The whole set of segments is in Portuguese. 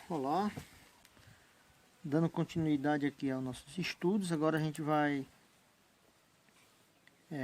Olá, dando continuidade aqui aos nossos estudos. Agora a gente vai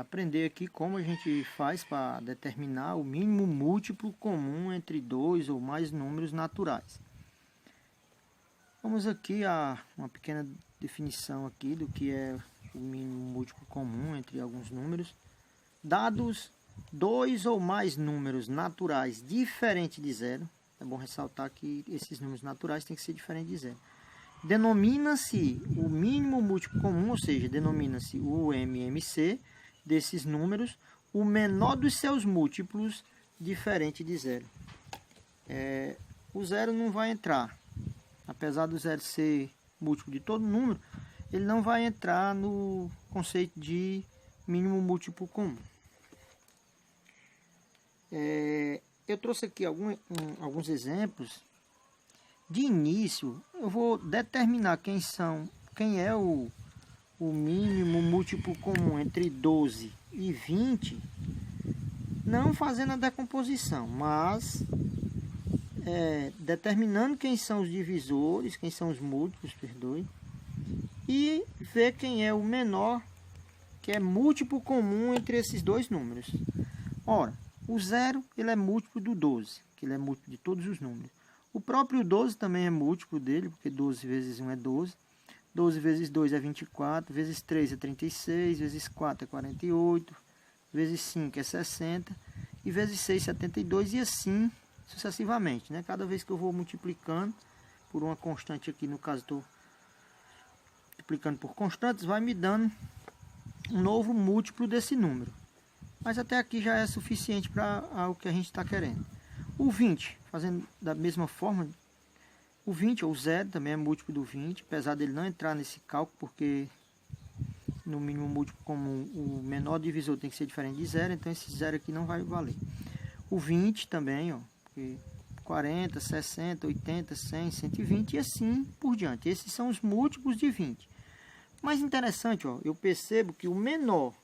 aprender aqui como a gente faz para determinar o mínimo múltiplo comum entre dois ou mais números naturais. Vamos aqui a uma pequena definição aqui do que é o mínimo múltiplo comum entre alguns números. Dados dois ou mais números naturais diferentes de zero. É bom ressaltar que esses números naturais têm que ser diferentes de zero. Denomina-se o mínimo múltiplo comum, ou seja, denomina-se o MMC desses números, o menor dos seus múltiplos diferente de zero. O zero não vai entrar, apesar do zero ser múltiplo de todo número, ele não vai entrar no conceito de mínimo múltiplo comum. Eu trouxe aqui alguns exemplos. De início, eu vou determinar quem é o mínimo múltiplo comum entre 12 e 20, não fazendo a decomposição, mas determinando quem são os divisores, quem são os múltiplos, perdoe, e ver quem é o menor, que é múltiplo comum entre esses dois números. Ora, o zero ele é múltiplo do 12, que ele é múltiplo de todos os números. O próprio 12 também é múltiplo dele, porque 12 vezes 1 é 12. 12 vezes 2 é 24, vezes 3 é 36, vezes 4 é 48, vezes 5 é 60, e vezes 6 é 72, e assim sucessivamente, né? Cada vez que eu vou multiplicando por uma constante aqui, no caso estou multiplicando por constantes, vai me dando um novo múltiplo desse número. Mas até aqui já é suficiente para o que a gente está querendo. O 20, fazendo da mesma forma, o 20 ou 0 também é múltiplo do 20, apesar dele não entrar nesse cálculo, porque no mínimo múltiplo comum o menor divisor tem que ser diferente de 0, então esse 0 aqui não vai valer. O 20 também, ó, 40, 60, 80, 100, 120 e assim por diante. Esses são os múltiplos de 20. Mais interessante, ó, eu percebo que o menor,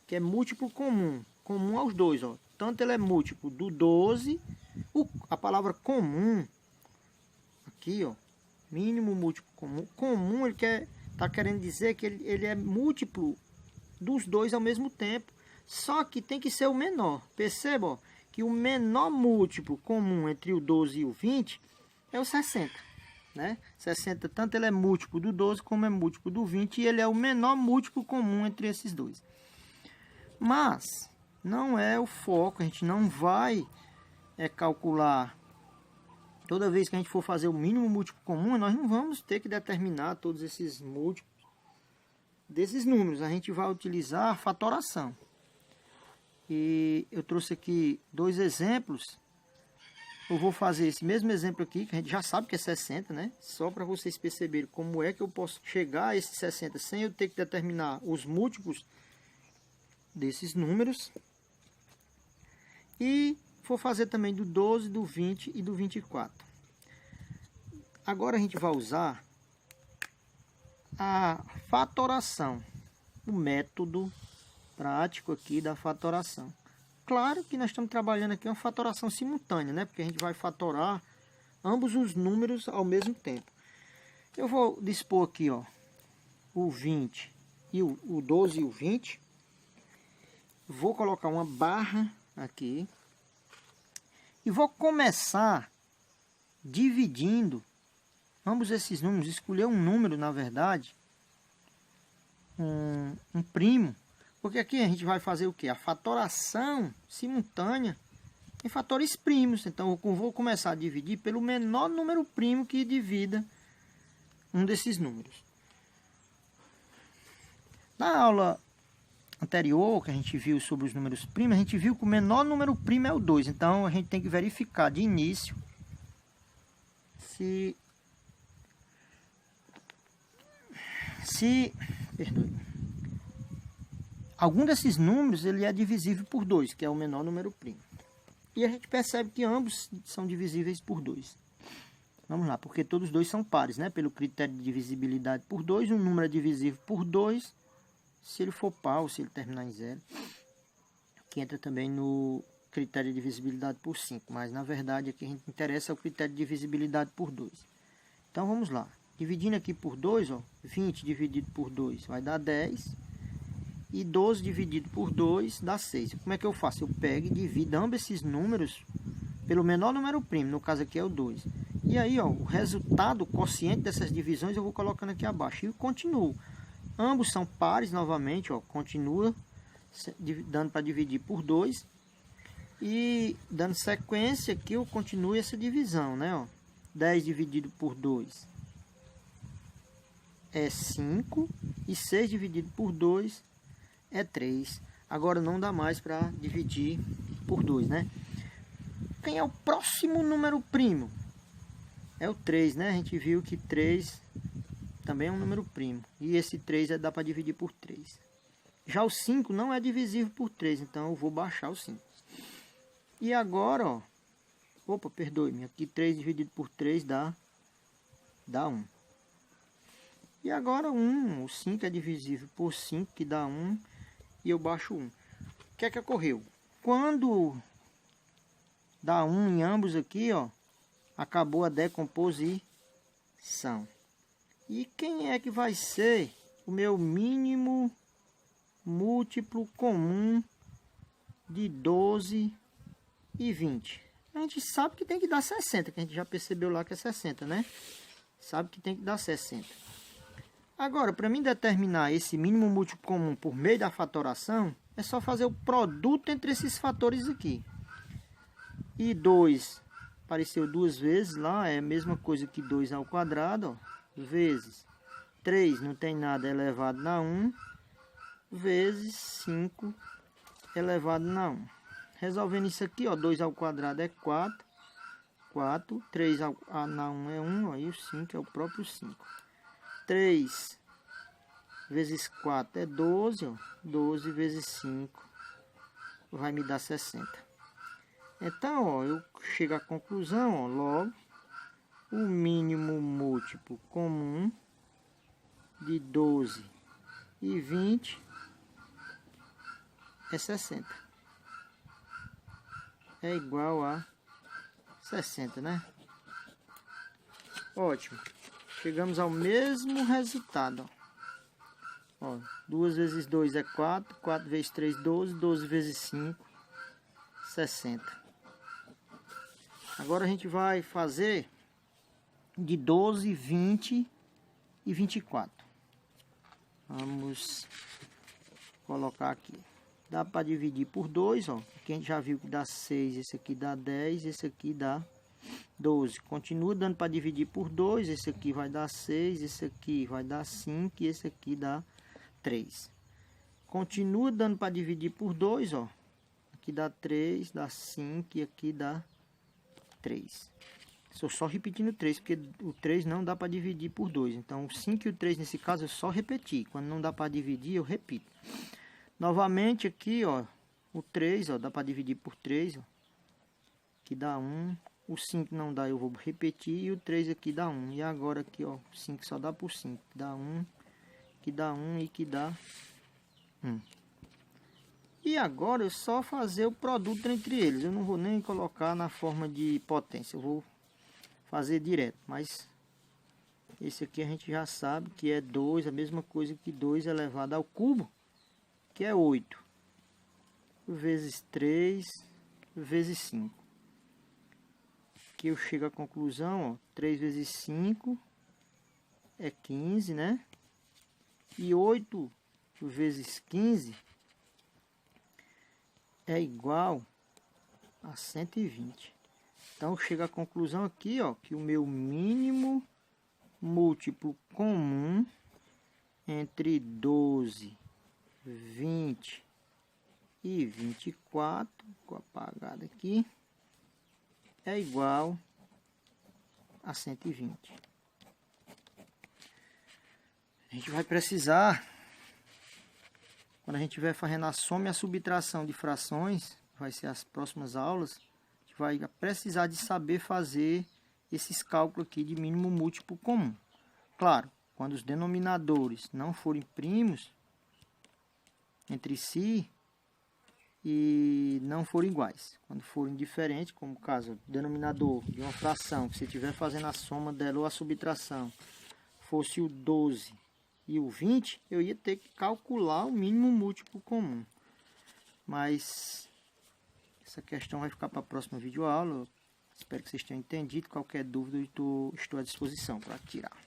que é múltiplo comum aos dois, ó. Tanto ele é múltiplo do 12, a palavra comum, aqui, ó, mínimo múltiplo comum, ele tá querendo dizer que ele é múltiplo dos dois ao mesmo tempo, só que tem que ser o menor. Perceba, ó, que o menor múltiplo comum entre o 12 e o 20 é o 60, né? 60, tanto ele é múltiplo do 12 como é múltiplo do 20, e ele é o menor múltiplo comum entre esses dois. Mas não é o foco, a gente não vai calcular toda vez que a gente for fazer o mínimo múltiplo comum, nós não vamos ter que determinar todos esses múltiplos desses números, a gente vai utilizar a fatoração. E eu trouxe aqui dois exemplos. Eu vou fazer esse mesmo exemplo aqui, que a gente já sabe que é 60, né? Só para vocês perceberem como é que eu posso chegar a esses 60 sem eu ter que determinar os múltiplos desses números. E vou fazer também do 12, do 20 e do 24. Agora a gente vai usar a fatoração, o método prático aqui da fatoração. Claro que nós estamos trabalhando aqui uma fatoração simultânea, né? Porque a gente vai fatorar ambos os números ao mesmo tempo. Eu vou dispor aqui, ó, o 20 e o 12 e o 20. Vou colocar uma barra aqui e vou começar dividindo ambos esses números, escolher um número, na verdade, um primo, porque aqui a gente vai fazer o que? A fatoração simultânea em fatores primos. Então eu vou começar a dividir pelo menor número primo que divida um desses números. Na aula anterior, que a gente viu sobre os números primos, a gente viu que o menor número primo é o 2. Então a gente tem que verificar de início se algum desses números ele é divisível por 2, que é o menor número primo. E a gente percebe que ambos são divisíveis por 2. Vamos lá, porque todos os dois são pares, né? Pelo critério de divisibilidade por 2, um número é divisível por 2 se ele for par ou se ele terminar em 0. Que entra também no critério de divisibilidade por 5, mas na verdade aqui a gente interessa o critério de divisibilidade por 2. Então vamos lá. Dividindo aqui por 2, ó, 20 dividido por 2 vai dar 10. E 12 dividido por 2 dá 6. Como é que eu faço? Eu pego e divido ambos esses números pelo menor número primo, no caso aqui é o 2. E aí, ó, o resultado, o quociente dessas divisões eu vou colocando aqui abaixo. E continuo. Ambos são pares novamente, ó, continua dando para dividir por 2. E dando sequência aqui eu continuo essa divisão, né, ó. 10 dividido por 2 é 5. E 6 dividido por 2 é 3. Agora não dá mais para dividir por 2, né? Quem é o próximo número primo? É o 3, né? A gente viu que 3 também é um número primo. E esse 3 dá para dividir por 3. Já o 5 não é divisível por 3, então eu vou baixar o 5. E agora, ó. Opa, perdoe-me. Aqui 3 dividido por 3 dá 1. E agora 1. O 5 é divisível por 5, que dá 1. E eu baixo 1. O que é que ocorreu? Quando dá 1 em ambos aqui, ó, acabou a decomposição. E quem é que vai ser o meu mínimo múltiplo comum de 12 e 20? A gente sabe que tem que dar 60, que a gente já percebeu lá que é 60, né? Sabe que tem que dar 60. Agora, para mim determinar esse mínimo múltiplo comum por meio da fatoração, é só fazer o produto entre esses fatores aqui. E 2 apareceu duas vezes lá, é a mesma coisa que 2 ao quadrado, ó, vezes 3 não tem nada elevado na 1, vezes 5 elevado na 1. Resolvendo isso aqui, ó, 2 ao quadrado é 4, 3 na 1 é 1, ó, e o 5 é o próprio 5. 3 vezes 4 é 12, ó, 12 vezes 5 vai me dar 60. Então, ó, eu chego à conclusão, ó, logo, o mínimo múltiplo comum de 12 e 20 é 60. É igual a 60, né? Ótimo. Chegamos ao mesmo resultado, ó. 2 vezes 2 é 4, 4 vezes 3, 12, 12 vezes 5, 60. Agora a gente vai fazer de 12, 20 e 24. Vamos colocar aqui. Dá para dividir por 2, ó. Aqui a gente já viu que dá 6, esse aqui dá 10, esse aqui dá 12. Continua dando para dividir por 2, esse aqui vai dar 6, esse aqui vai dar 5 e esse aqui dá 3. Continua dando para dividir por 2, ó. Aqui dá 3, dá 5 e aqui dá 3. Estou só repetindo 3, porque o 3 não dá para dividir por 2. Então, o 5 e o 3, nesse caso, é só repetir. Quando não dá para dividir, eu repito. Novamente aqui, ó, o 3, ó, dá para dividir por 3, ó, que dá 1. O 5 não dá, eu vou repetir. E o 3 aqui dá 1. E agora aqui, ó, o 5 só dá por 5. Dá 1, que dá 1 e que dá 1. E agora é só fazer o produto entre eles. Eu não vou nem colocar na forma de potência. Eu vou fazer direto. Mas esse aqui a gente já sabe que é 2. A mesma coisa que 2 elevado ao cubo. Que é 8. Vezes 3. Vezes 5. Aqui eu chego à conclusão. Ó, 3 vezes 5 é 15, né? E 8 vezes 15... é igual a 120. Então, chega à conclusão aqui, ó, que o meu mínimo múltiplo comum entre 12, 20 e 24, vou apagar aqui, é igual a 120. A gente vai precisar... Quando a gente estiver fazendo a soma e a subtração de frações, vai ser as próximas aulas, a gente vai precisar de saber fazer esses cálculos aqui de mínimo múltiplo comum. Claro, quando os denominadores não forem primos entre si, e não forem iguais. Quando forem diferentes, como o caso do denominador de uma fração, que você estiver fazendo a soma dela ou a subtração, fosse o 12 e o 20, eu ia ter que calcular o mínimo múltiplo comum. Mas essa questão vai ficar para a próxima videoaula. Espero que vocês tenham entendido. Qualquer dúvida, eu estou à disposição para tirar.